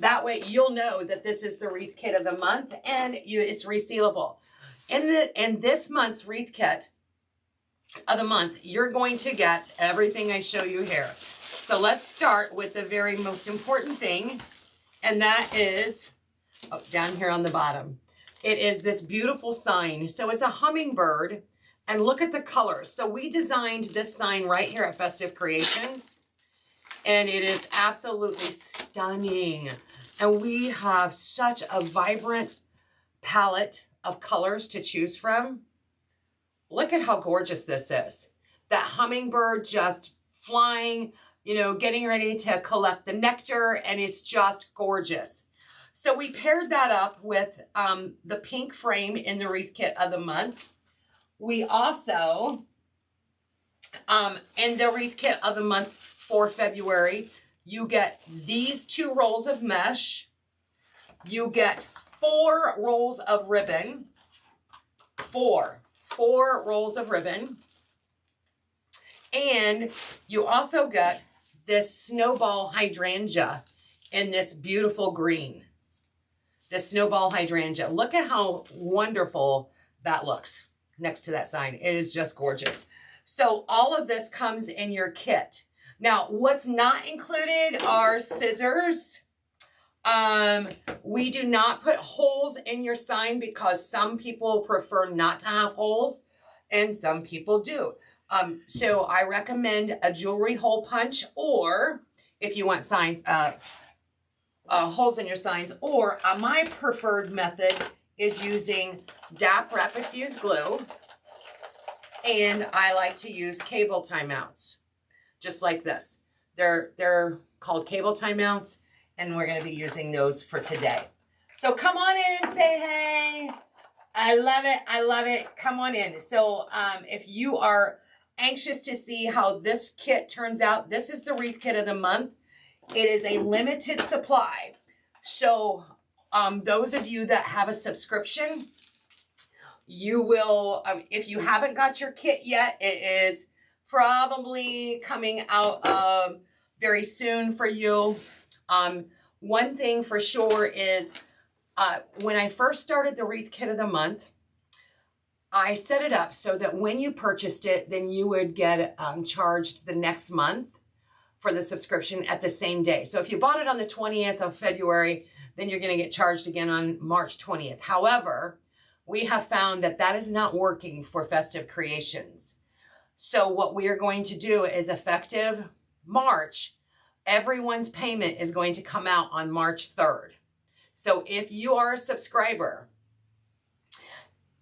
That way you'll know that this is the wreath kit of the month, and it's resealable. In this month's wreath kit of the month, you're going to get everything I show you here. So let's start with the very most important thing, and that is down here on the bottom. It is this beautiful sign. So it's a hummingbird, and look at the colors. So we designed this sign right here at Festive Creations, and it is absolutely stunning. And we have such a vibrant palette of colors to choose from. Look at how gorgeous this is. That hummingbird just flying, you know, getting ready to collect the nectar, and it's just gorgeous. So we paired that up with the pink frame in the wreath kit of the month. We also, in the wreath kit of the month for February, you get these 2 rolls of mesh. You get 4 rolls of ribbon. 4 rolls of ribbon. And you also get this snowball hydrangea in this beautiful green. This snowball hydrangea. Look at how wonderful that looks next to that sign. It is just gorgeous. So all of this comes in your kit. Now, what's not included are scissors. We do not put holes in your sign because some people prefer not to have holes and some people do. So I recommend a jewelry hole punch, or if you want signs, holes in your signs, or my preferred method is using DAP Rapid Fuse glue, and I like to use cable tie mounts, just like this. They're called cable tie mounts, and we're going to be using those for today. So come on in and say hey. I love it. I love it. Come on in. So if you are anxious to see how this kit turns out, this is the wreath kit of the month. It is a limited supply. So those of you that have a subscription, you will, if you haven't got your kit yet, it is probably coming out very soon for you. One thing for sure is when I first started the wreath kit of the month, I set it up so that when you purchased it, then you would get charged the next month for the subscription at the same day. So if you bought it on the 20th of February, then you're going to get charged again on March 20th. However, we have found that that is not working for Festive Creations. So what we are going to do is, effective March, everyone's payment is going to come out on March 3rd. So if you are a subscriber,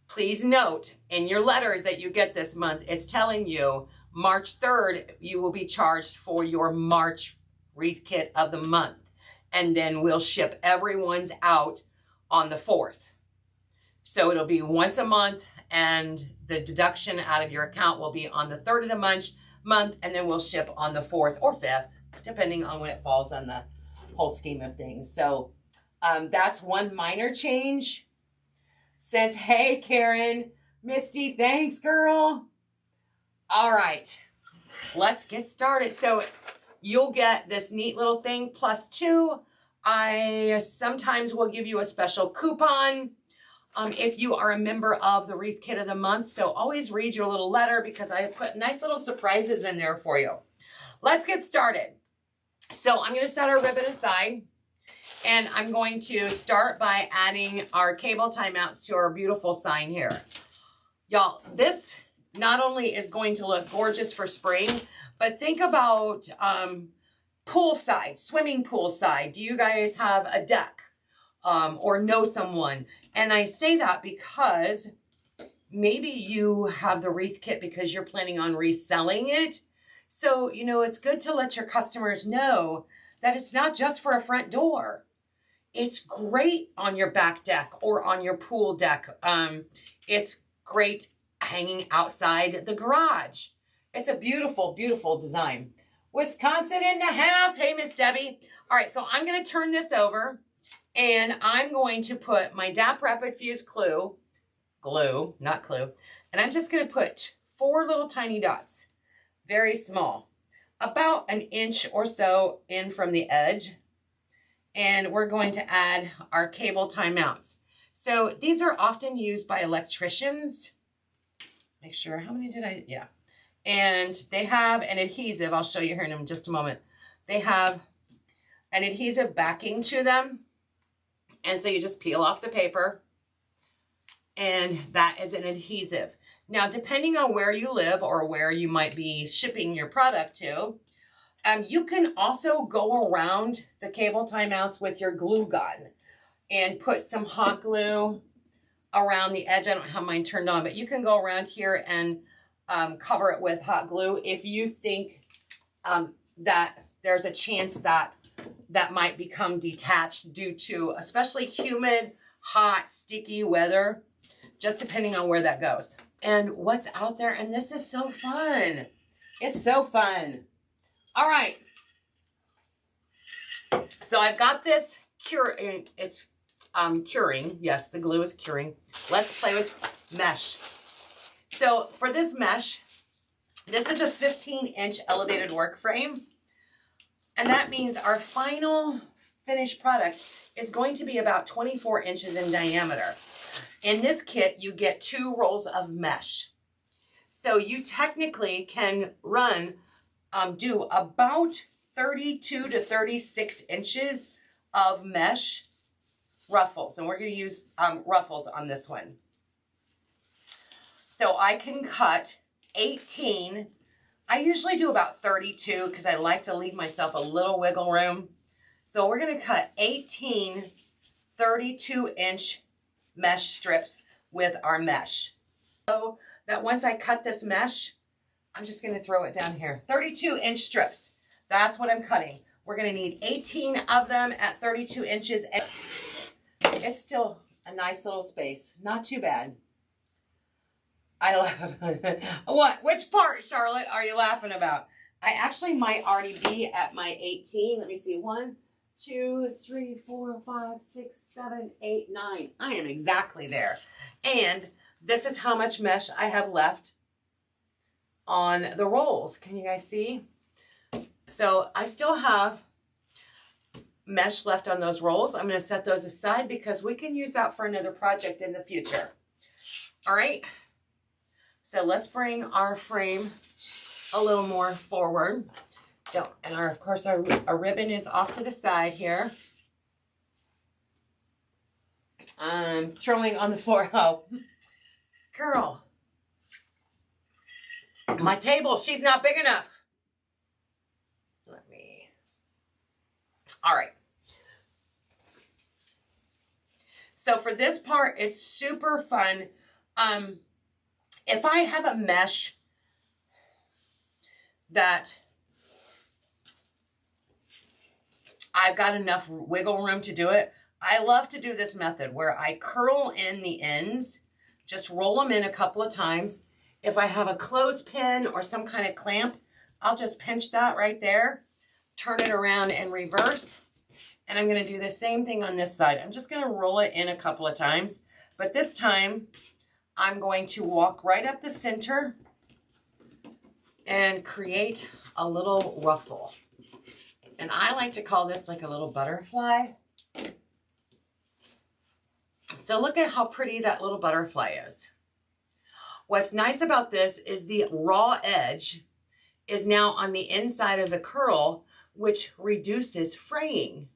please note in your letter that you get this month, it's telling you March 3rd, you will be charged for your March wreath kit of the month. And then we'll ship everyone's out on the 4th. So it'll be once a month, and the deduction out of your account will be on the 3rd of the month, and then we'll ship on the 4th or 5th, depending on when it falls on the whole scheme of things. So that's one minor change. Says, hey, Karen, Misty, thanks, girl. All right, let's get started. So you'll get this neat little thing +2. I sometimes will give you a special coupon if you are a member of the wreath kit of the month. So always read your little letter, because I have put nice little surprises in there for you. Let's get started. So I'm going to set our ribbon aside. And I'm going to start by adding our cable tie mounts to our beautiful sign here. Y'all, this not only is going to look gorgeous for spring, but think about poolside, swimming pool side. Do you guys have a deck or know someone? And I say that because maybe you have the wreath kit because you're planning on reselling it. So, you know, it's good to let your customers know that it's not just for a front door. It's great on your back deck or on your pool deck. It's great hanging outside the garage. It's a beautiful, beautiful design. Wisconsin in the house. Hey, Miss Debbie. All right, so I'm going to turn this over, and I'm going to put my DAP Rapid Fuse glue, not clue, and I'm just going to put 4 little tiny dots, very small, about an inch or so in from the edge. and we're going to add our cable tie mounts. So these are often used by electricians. Make sure, how many did I, yeah. And they have an adhesive, I'll show you here in just a moment. They have an adhesive backing to them. And so you just peel off the paper, and that is an adhesive. Now, depending on where you live or where you might be shipping your product to, you can also go around the cable tie mounts with your glue gun and put some hot glue around the edge. I don't have mine turned on, but you can go around here and cover it with hot glue if you think that there's a chance that that might become detached due to especially humid, hot, sticky weather, just depending on where that goes and what's out there. And this is so fun. It's so fun. All right. So I've got this it's curing. Yes, the glue is curing. Let's play with mesh. So for this mesh, this is a 15-inch elevated work frame. And that means our final finished product is going to be about 24 inches in diameter. In this kit, you get 2 rolls of mesh. So you technically can do about 32 to 36 inches of mesh ruffles. And we're going to use ruffles on this one. So I can cut 18. I usually do about 32 because I like to leave myself a little wiggle room. So we're going to cut 18 32-inch mesh strips with our mesh. So that once I cut this mesh, I'm just going to throw it down here. 32-inch strips. That's what I'm cutting. We're going to need 18 of them at 32 inches. It's still a nice little space. Not too bad. I laugh. What? Which part, Charlotte, are you laughing about? I actually might already be at my 18. Let me see. 1, 2, 3, 4, 5, 6, 7, 8, 9. I am exactly there. And this is how much mesh I have left on the rolls. Can you guys see? So I still have mesh left on those rolls. I'm going to set those aside because we can use that for another project in the future. All right. So let's bring our frame a little more forward. And of course our ribbon is off to the side here. I'm throwing on the floor. Oh, girl. My table, she's not big enough. All right. So for this part, it's super fun. If I have a mesh that I've got enough wiggle room to do it, I love to do this method where I curl in the ends, just roll them in a couple of times. If I have a clothespin or some kind of clamp, I'll just pinch that right there, turn it around and reverse. And I'm going to do the same thing on this side. I'm just going to roll it in a couple of times. But this time, I'm going to walk right up the center and create a little ruffle. And I like to call this like a little butterfly. So look at how pretty that little butterfly is. What's nice about this is the raw edge is now on the inside of the curl, which reduces fraying.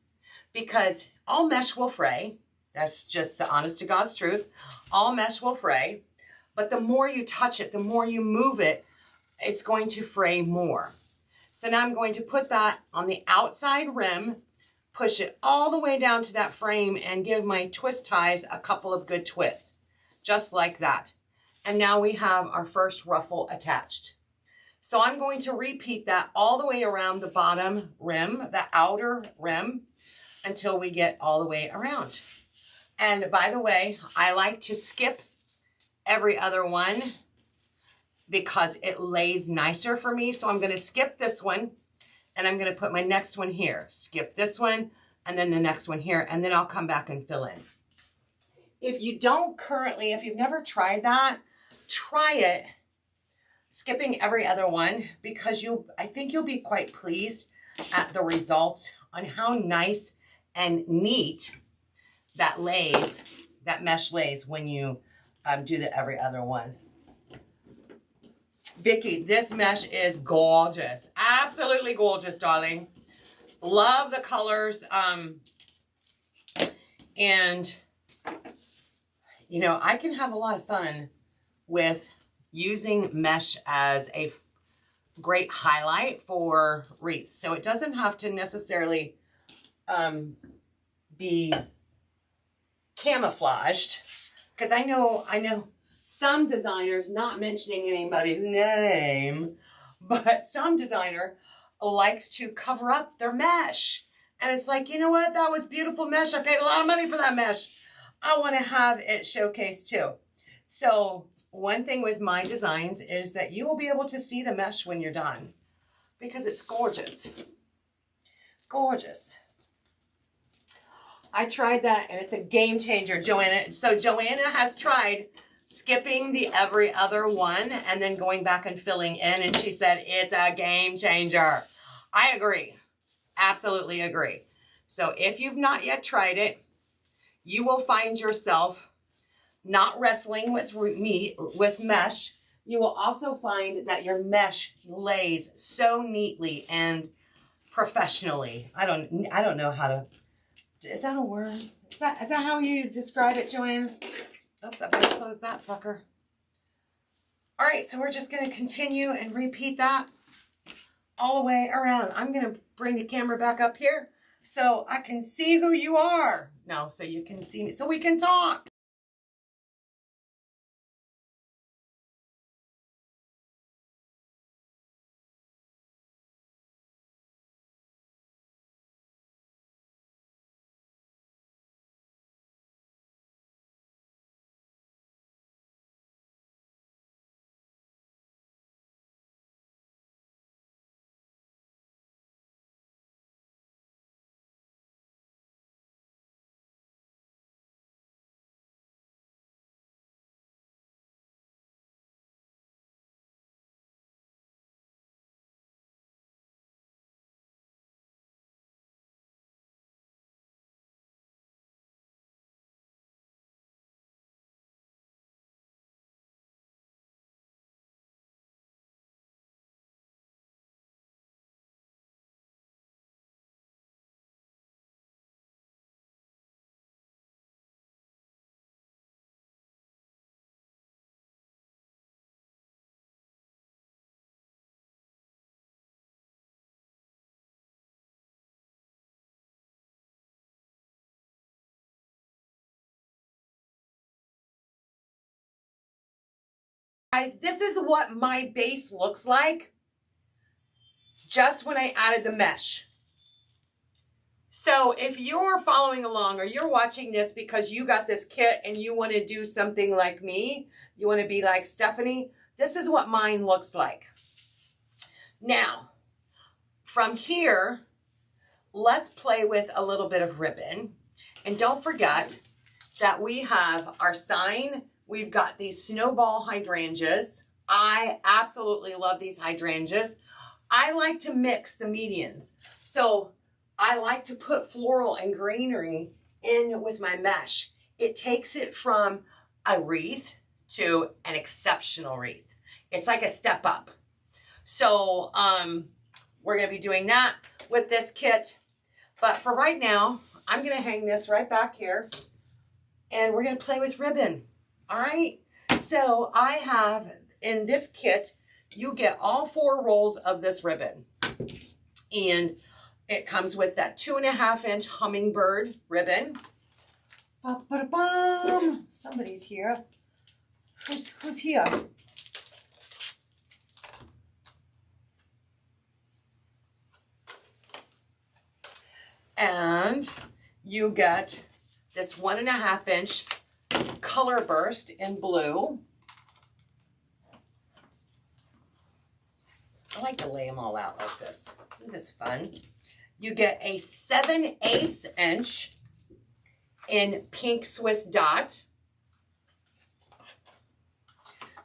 Because all mesh will fray. That's just the honest to God's truth. All mesh will fray. But the more you touch it, the more you move it, it's going to fray more. So now I'm going to put that on the outside rim, push it all the way down to that frame, and give my twist ties a couple of good twists. Just like that. And now we have our first ruffle attached. So I'm going to repeat that all the way around the bottom rim, the outer rim, until we get all the way around. And by the way, I like to skip every other one because it lays nicer for me. So I'm going to skip this one and I'm going to put my next one here. Skip this one and then the next one here, and then I'll come back and fill in. If you don't currently, if you've never tried that, try it skipping every other one because I think you'll be quite pleased at the results on how nice and neat that lays, that mesh lays when you do the every other one. Vicki, this mesh is gorgeous. Absolutely gorgeous, darling. Love the colors. And, you know, I can have a lot of fun with using mesh as a great highlight for wreaths. So it doesn't have to necessarily be camouflaged, because I know some designers, not mentioning anybody's name, but some designer likes to cover up their mesh. And it's like, you know what? That was beautiful mesh. I paid a lot of money for that mesh. I want to have it showcased too. So one thing with my designs is that you will be able to see the mesh when you're done, because it's gorgeous. Gorgeous. I tried that and it's a game changer, Joanna. So Joanna has tried skipping the every other one and then going back and filling in, and she said it's a game changer. I agree. Absolutely agree. So if you've not yet tried it, you will find yourself not wrestling with mesh. You will also find that your mesh lays so neatly and professionally. I don't know how to. Is that a word? Is that how you describe it, Joanne? Oops, I better close that sucker. All right, so we're just going to continue and repeat that all the way around. I'm going to bring the camera back up here so I can see who you are. No, so you can see me, so we can talk. Guys, this is what my base looks like just when I added the mesh. So if you're following along or you're watching this because you got this kit and you want to do something like me, you want to be like Stephanie, this is what mine looks like. Now, from here, let's play with a little bit of ribbon. And don't forget that we have our sign. We've got these snowball hydrangeas. I absolutely love these hydrangeas. I like to mix the medians. So I like to put floral and greenery in with my mesh. It takes it from a wreath to an exceptional wreath. It's like a step up. So we're going to be doing that with this kit. But for right now, I'm going to hang this right back here. And we're going to play with ribbon. All right. So I have in this kit, you get all 4 rolls of this ribbon. And it comes with that 2.5-inch Hummingbird ribbon. Ba-ba-da-bum. Somebody's here. Who's here? And you get this 1.5-inch color burst in blue. I like to lay them all out like this. Isn't this fun? You get a 7/8 inch in pink Swiss dot.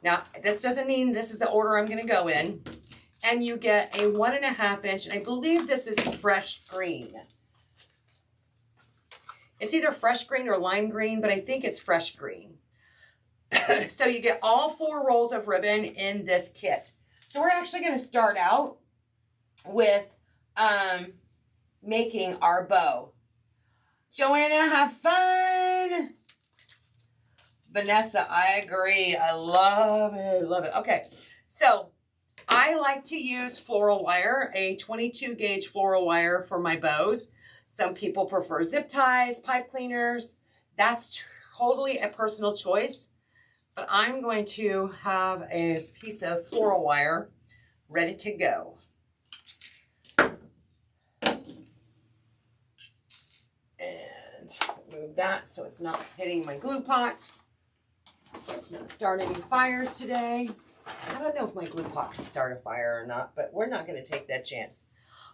Now, this doesn't mean this is the order I'm going to go in. And you get a 1.5 inch, and I believe this is fresh green. It's either fresh green or lime green, but I think it's fresh green. So you get all 4 rolls of ribbon in this kit. So we're actually going to start out with making our bow. Joanna, have fun. Vanessa, I agree. I love it. Love it. Okay. So I like to use floral wire, a 22 gauge floral wire for my bows. Some people prefer zip ties, pipe cleaners. That's totally a personal choice. But I'm going to have a piece of floral wire ready to go. And move that so it's not hitting my glue pot. Let's not start any fires today. I don't know if my glue pot can start a fire or not, but we're not going to take that chance.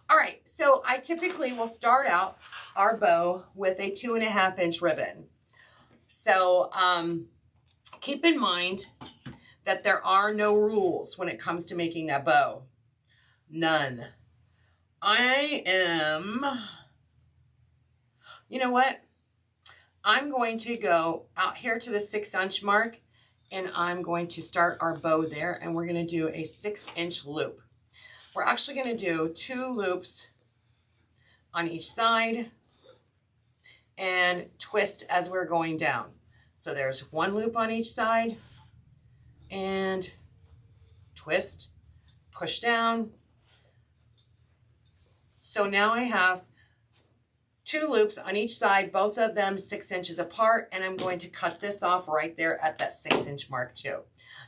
All right, so I typically will start out our bow with a 2.5 inch ribbon. So keep in mind that there are no rules when it comes to making that bow. None. You know what? I'm going to go out here to the 6 inch mark, and I'm going to start our bow there, and we're going to do a 6 inch loop. We're actually going to do 2 loops on each side and twist as we're going down. So there's 1 loop on each side and twist, push down. So now I have 2 loops on each side, both of them 6 inches apart, and I'm going to cut this off right there at that 6 inch mark too.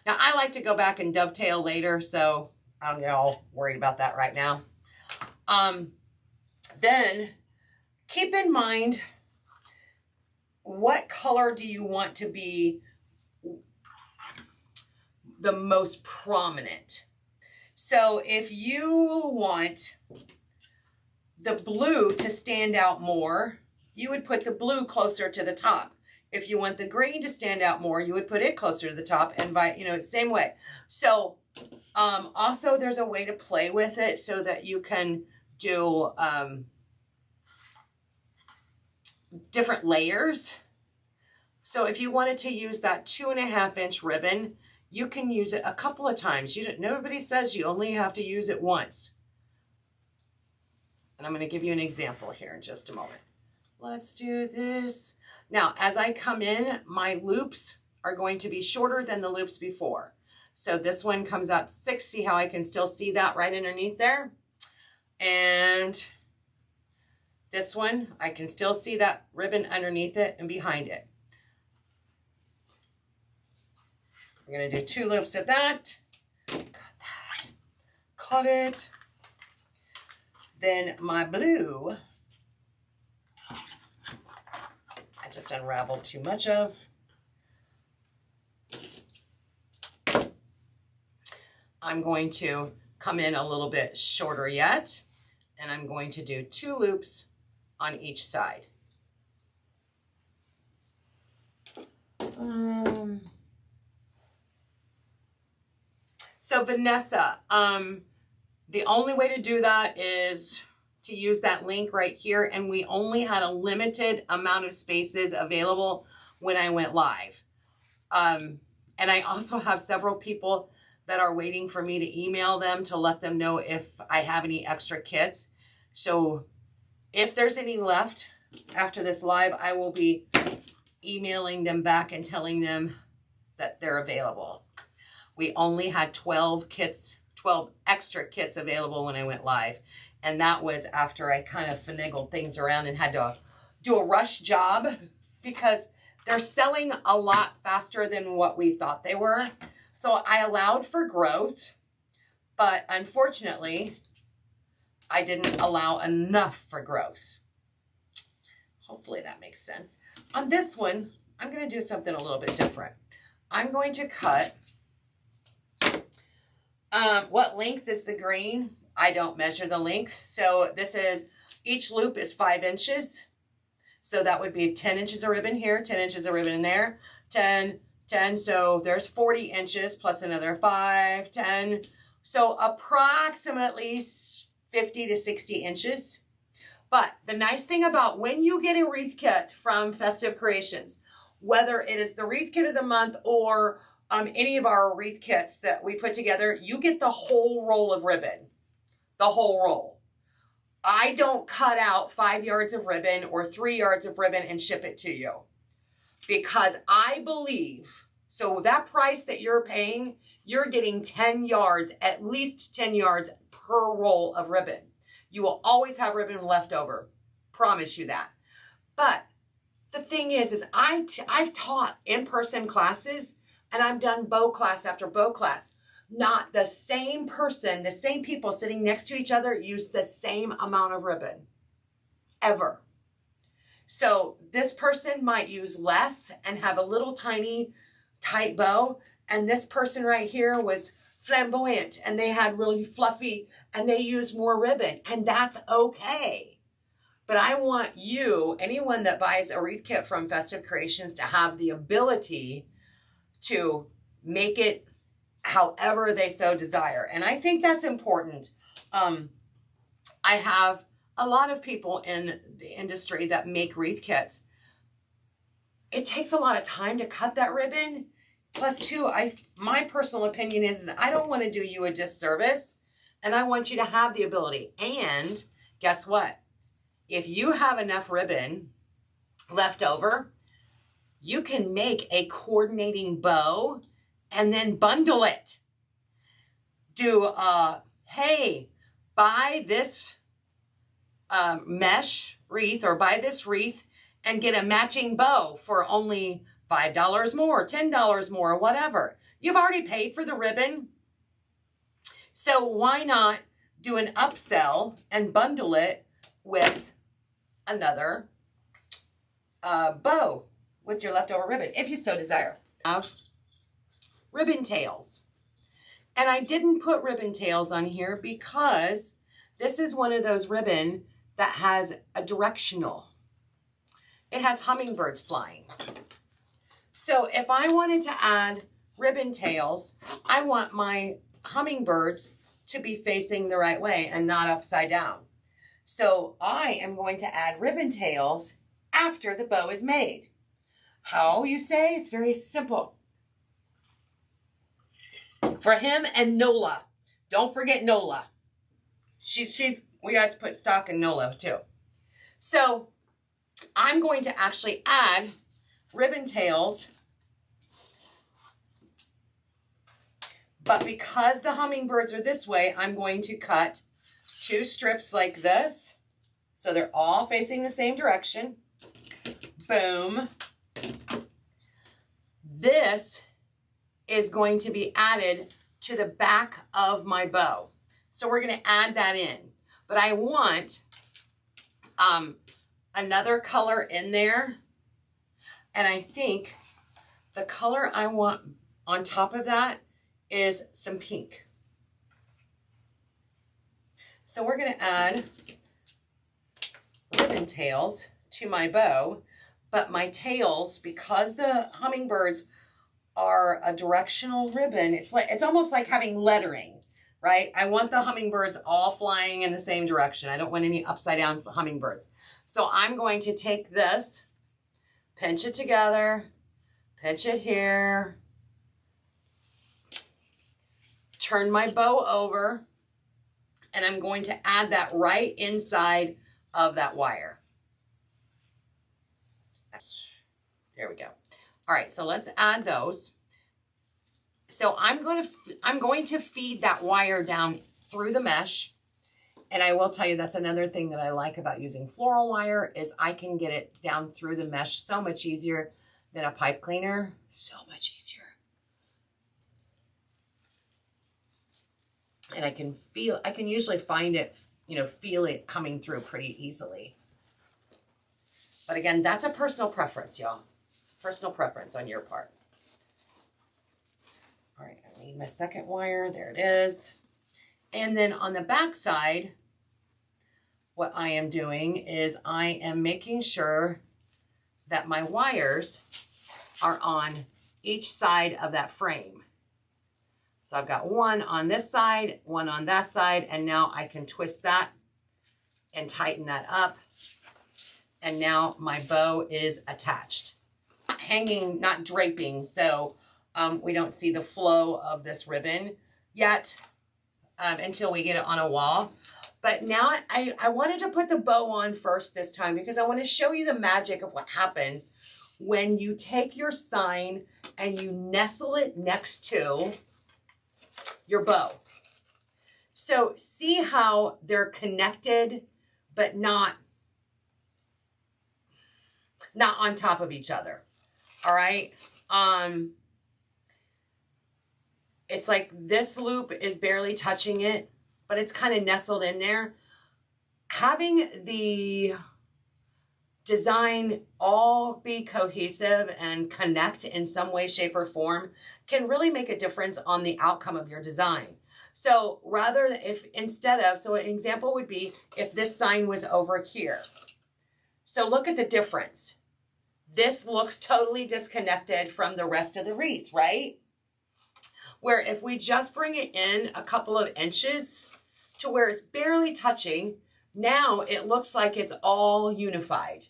Now I like to go back and dovetail later, so I don't get all worried about that right now. Then keep in mind, what color do you want to be the most prominent? So if you want the blue to stand out more, you would put the blue closer to the top. If you want the green to stand out more, you would put it closer to the top, and same way. So also there's a way to play with it so that you can do different layers. So if you wanted to use that 2.5 inch ribbon, you can use it a couple of times. Nobody says you only have to use it once. And I'm going to give you an example here in just a moment. Let's do this. Now, as I come in, my loops are going to be shorter than the loops before. So this one comes out 6. See how I can still see that right underneath there? And this one, I can still see that ribbon underneath it and behind it. We're going to do 2 loops of that. Cut that. Cut it. Then my blue, I just unraveled too much of. I'm going to come in a little bit shorter yet, and I'm going to do 2 loops on each side. So Vanessa, the only way to do that is to use that link right here, and we only had a limited amount of spaces available when I went live. And I also have several people that are waiting for me to email them to let them know if I have any extra kits. So if there's any left after this live, I will be emailing them back and telling them that they're available. We only had 12 extra kits available when I went live. And that was after I kind of finagled things around and had to do a rush job, because they're selling a lot faster than what we thought they were. So I allowed for growth, but unfortunately, I didn't allow enough for growth. Hopefully that makes sense. On this one, I'm going to do something a little bit different. I'm going to cut, what length is the green? I don't measure the length. So this is, each loop is 5 inches. So that would be 10 inches of ribbon here, 10 inches of ribbon in there, 10, 10. So there's 40 inches plus another 5, 10. So approximately 50 to 60 inches. But the nice thing about when you get a wreath kit from Festive Creations, whether it is the wreath kit of the month or any of our wreath kits that we put together, you get the whole roll of ribbon, the whole roll. I don't cut out 5 yards of ribbon or 3 yards of ribbon and ship it to you, because I believe, so that price that you're paying, you're getting 10 yards, at least 10 yards per roll of ribbon. You will always have ribbon left over. Promise you that. But the thing is I've taught in-person classes, and I've done bow class after bow class. Not the same person, the same people sitting next to each other use the same amount of ribbon, ever. So this person might use less and have a little tiny tight bow, and this person right here was flamboyant and they had really fluffy and they used more ribbon, and that's okay. But I want you, anyone that buys a wreath kit from Festive Creations, to have the ability to make it however they so desire. And I think that's important. I have a lot of people in the industry that make wreath kits. It takes a lot of time to cut that ribbon. Plus too, my personal opinion is I don't want to do you a disservice, and I want you to have the ability. And guess what? If you have enough ribbon left over, you can make a coordinating bow and then bundle it. Do, hey, buy this mesh wreath or buy this wreath and get a matching bow for only $5 more, $10 more, whatever. You've already paid for the ribbon. So why not do an upsell and bundle it with another bow with your leftover ribbon, if you so desire. Have ribbon tails. And I didn't put ribbon tails on here because this is one of those ribbon that has a directional. It has hummingbirds flying. So if I wanted to add ribbon tails, I want my hummingbirds to be facing the right way and not upside down. So I am going to add ribbon tails after the bow is made. How, you say? It's very simple. For him and Nola. Don't forget Nola. We got to put stock in Nola too. So I'm going to actually add ribbon tails, but because the hummingbirds are this way, I'm going to cut 2 strips like this, so they're all facing the same direction. Boom. This is going to be added to the back of my bow, so we're going to add that in. But I want another color in there. And I think the color I want on top of that is some pink. So we're going to add ribbon tails to my bow, but my tails, because the hummingbirds are a directional ribbon, it's almost like having lettering, right? I want the hummingbirds all flying in the same direction. I don't want any upside down hummingbirds. So I'm going to take this, pinch it together, pinch it here, turn my bow over, and I'm going to add that right inside of that wire. There we go. All right, so let's add those. So I'm going to feed that wire down through the mesh. And I will tell you, that's another thing that I like about using floral wire is I can get it down through the mesh so much easier than a pipe cleaner. So much easier. And I can usually find it, feel it coming through pretty easily. But again, that's a personal preference, y'all. Personal preference on your part. All right, I need my second wire. There it is. And then on the back side, what I am doing is I am making sure that my wires are on each side of that frame. So I've got one on this side, one on that side, and now I can twist that and tighten that up. And now my bow is attached. Not hanging, not draping, so we don't see the flow of this ribbon yet until we get it on a wall. But now I wanted to put the bow on first this time because I want to show you the magic of what happens when you take your sign and you nestle it next to your bow. So see how they're connected, but not on top of each other. All right. It's like this loop is barely touching it, but it's kind of nestled in there. Having the design all be cohesive and connect in some way, shape, or form can really make a difference on the outcome of your design. So rather, so an example would be if this sign was over here. So look at the difference. This looks totally disconnected from the rest of the wreath, right? Where if we just bring it in a couple of inches to where it's barely touching, now it looks like it's all unified.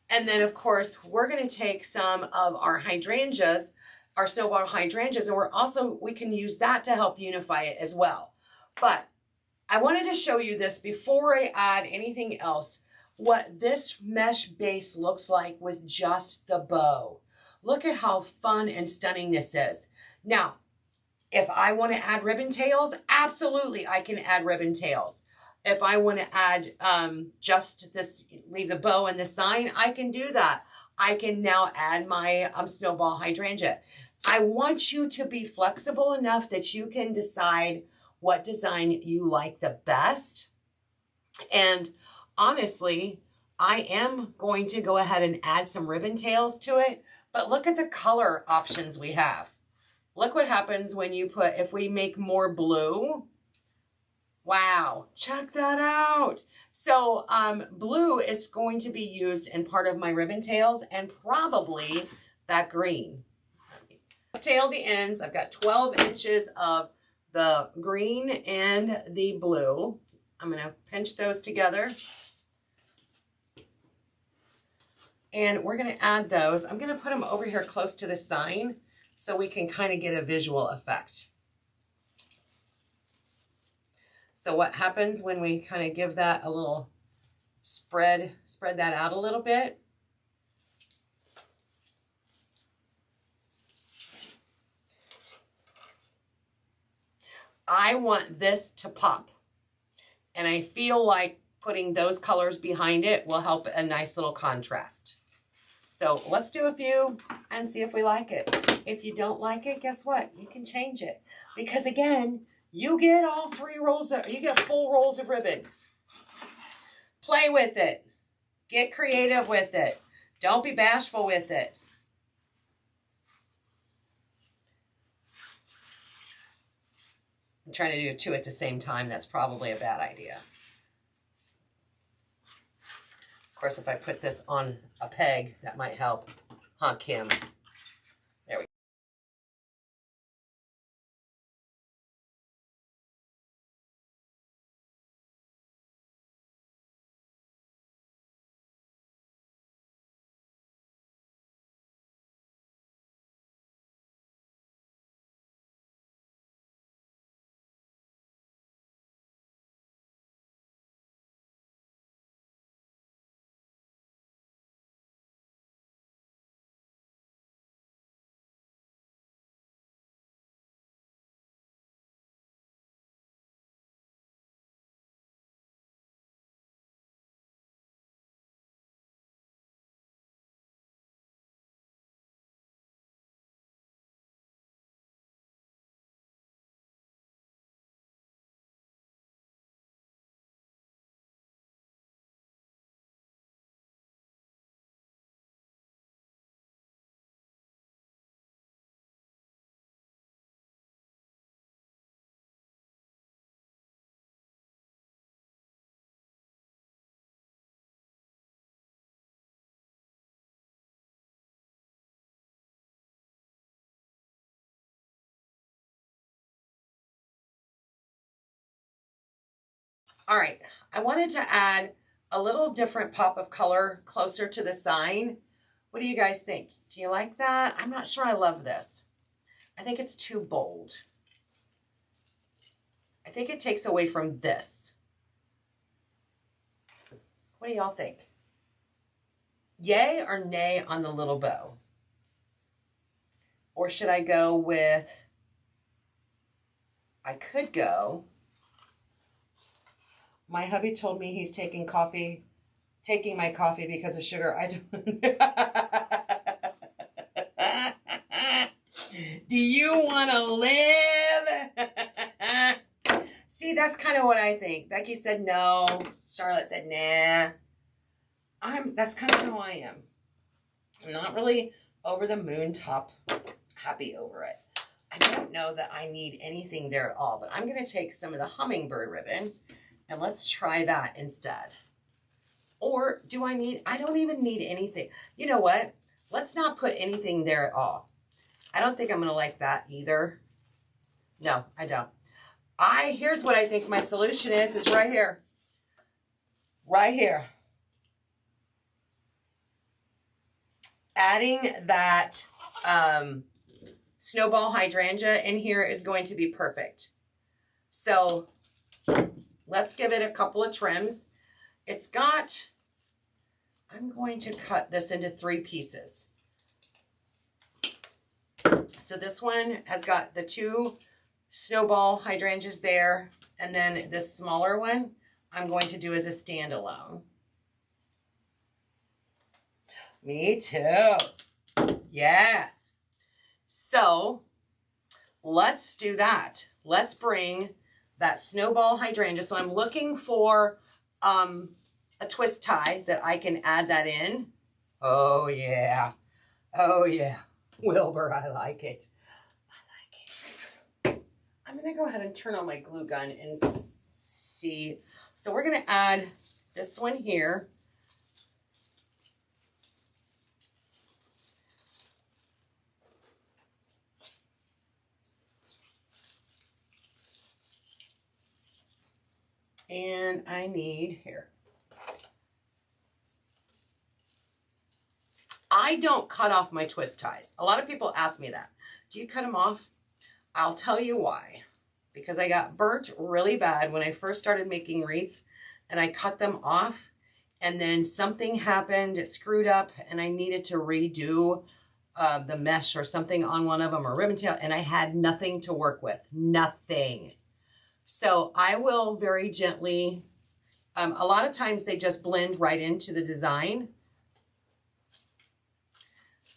And then of course, we're gonna take some of our hydrangeas, our snowball hydrangeas, and we can use that to help unify it as well. But I wanted to show you this before I add anything else, what this mesh base looks like with just the bow. Look at how fun and stunning this is. Now, if I want to add ribbon tails, absolutely I can add ribbon tails. If I want to add just this, leave the bow and the sign, I can do that. I can now add my snowball hydrangea. I want you to be flexible enough that you can decide what design you like the best. And honestly, I am going to go ahead and add some ribbon tails to it, but look at the color options we have. Look what happens when you if we make more blue. Wow, check that out. So blue is going to be used in part of my ribbon tails and probably that green. Tail the ends. I've got 12 inches of the green and the blue. I'm going to pinch those together. And we're going to add those. I'm going to put them over here close to the sign so we can kind of get a visual effect. So what happens when we kind of give that a little spread that out a little bit. I want this to pop. And I feel like putting those colors behind it will help a nice little contrast. So let's do a few and see if we like it. If you don't like it, guess what? You can change it. Because again, you get all 3 rolls, you get full rolls of ribbon. Play with it. Get creative with it. Don't be bashful with it. I'm trying to do 2 at the same time. That's probably a bad idea. Of course, if I put this on a peg, that might help. Huh, Kim? All right, I wanted to add a little different pop of color closer to the sign. What do you guys think? Do you like that? I'm not sure I love this. I think it's too bold. I think it takes away from this. What do y'all think? Yay or nay on the little bow? Or should I go with, I could go, my hubby told me he's taking my coffee because of sugar. I don't. Do you want to live? See, that's kind of what I think. Becky said no. Charlotte said nah. That's kind of how I am. I'm not really over the moon top happy over it. I don't know that I need anything there at all, but I'm going to take some of the Hummingbird ribbon and let's try that instead. Or do I don't even need anything. You know what? Let's not put anything there at all. I don't think I'm going to like that either. No, I don't. Here's what I think my solution is right here. Right here. Adding that snowball hydrangea in here is going to be perfect. So let's give it a couple of trims. I'm going to cut this into 3 pieces. So this one has got the 2 snowball hydrangeas there, and then this smaller one I'm going to do as a standalone. Me too. Yes. So let's do that. Let's bring that snowball hydrangea. So I'm looking for a twist tie that I can add that in. Oh yeah. Oh yeah. Wilbur, I like it. I like it. I'm going to go ahead and turn on my glue gun and see. So we're going to add this one here. And I need here. I don't cut off my twist ties. A lot of people ask me that. Do you cut them off? I'll tell you why. Because I got burnt really bad when I first started making wreaths and I cut them off and then something happened, it screwed up and I needed to redo the mesh or something on one of them or ribbon tail and I had nothing to work with. Nothing. So I will very gently, a lot of times they just blend right into the design.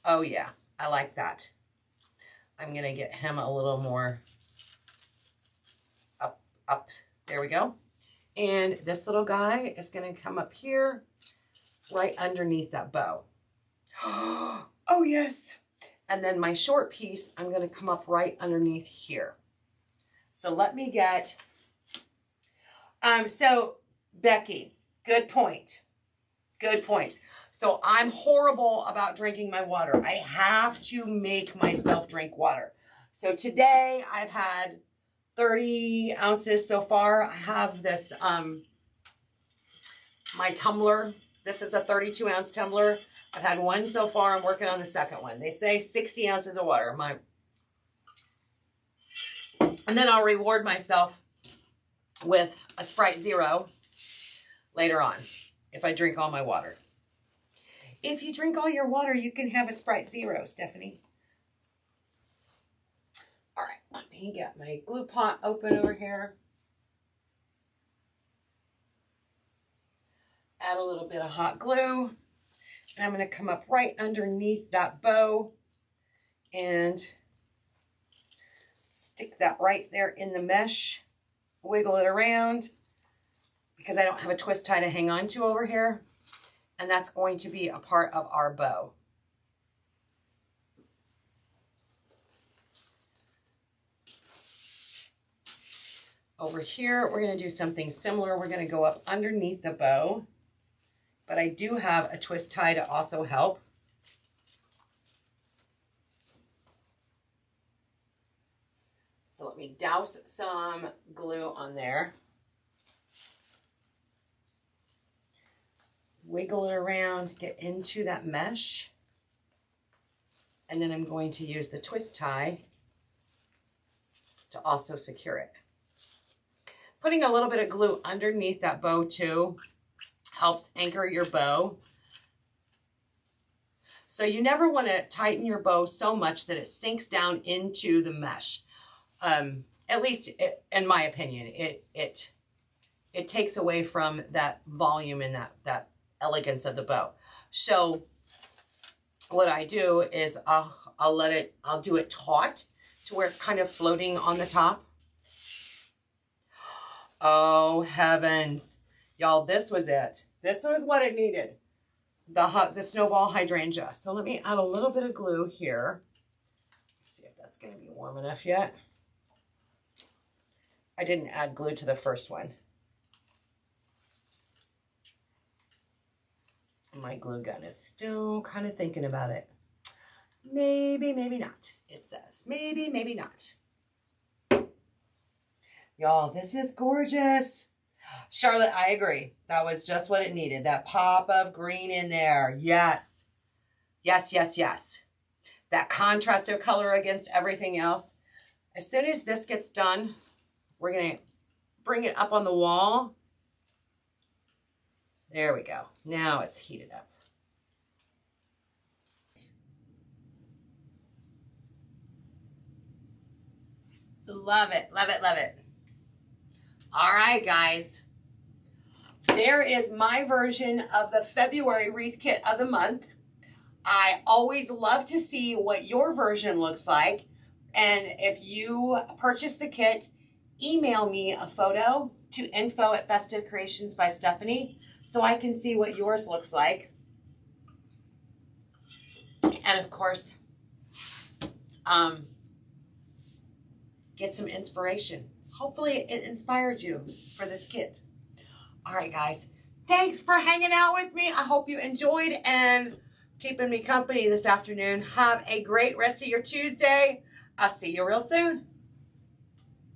Oh yeah, I like that. I'm going to get him a little more up. There we go. And this little guy is going to come up here right underneath that bow. Oh yes. And then my short piece, I'm going to come up right underneath here. So let me get, so Becky, good point. Good point. So I'm horrible about drinking my water. I have to make myself drink water. So today I've had 30 ounces so far. I have this, my tumbler. This is a 32 ounce tumbler. I've had one so far. I'm working on the second one. They say 60 ounces of water. And then I'll reward myself with a Sprite Zero later on if I drink all my water. If you drink all your water, you can have a Sprite Zero, Stephanie. All right, let me get my glue pot open over here. Add a little bit of hot glue. And I'm going to come up right underneath that bow and stick that right there in the mesh. Wiggle it around because I don't have a twist tie to hang on to over here. And that's going to be a part of our bow. Over here, we're going to do something similar. We're going to go up underneath the bow, but I do have a twist tie to also help. So let me douse some glue on there. wiggle it around, get into that mesh. And then I'm going to use the twist tie to also secure it. Putting a little bit of glue underneath that bow too helps anchor your bow. So you never want to tighten your bow so much that it sinks down into the mesh. At least in my opinion, it takes away from that volume and that elegance of the bow. So what I do is I'll do it taut to where it's kind of floating on the top. Oh heavens, y'all, this was it. This was what it needed. The snowball hydrangea. So let me add a little bit of glue here. Let's see if that's going to be warm enough yet. I didn't add glue to the first one. My glue gun is still kind of thinking about it. Maybe, maybe not. It says maybe, maybe not. Y'all, this is gorgeous. Charlotte, I agree. That was just what it needed. That pop of green in there. Yes. Yes, yes, yes. That contrast of color against everything else. As soon as this gets done, we're going to bring it up on the wall. There we go. Now it's heated up. Love it, love it, love it. All right, guys. There is my version of the February wreath kit of the month. I always love to see what your version looks like. And if you purchase the kit, email me a photo to info@festivecreationsbystephanie so I can see what yours looks like. And of course, get some inspiration. Hopefully it inspired you for this kit. All right, guys. Thanks for hanging out with me. I hope you enjoyed and keeping me company this afternoon. Have a great rest of your Tuesday. I'll see you real soon.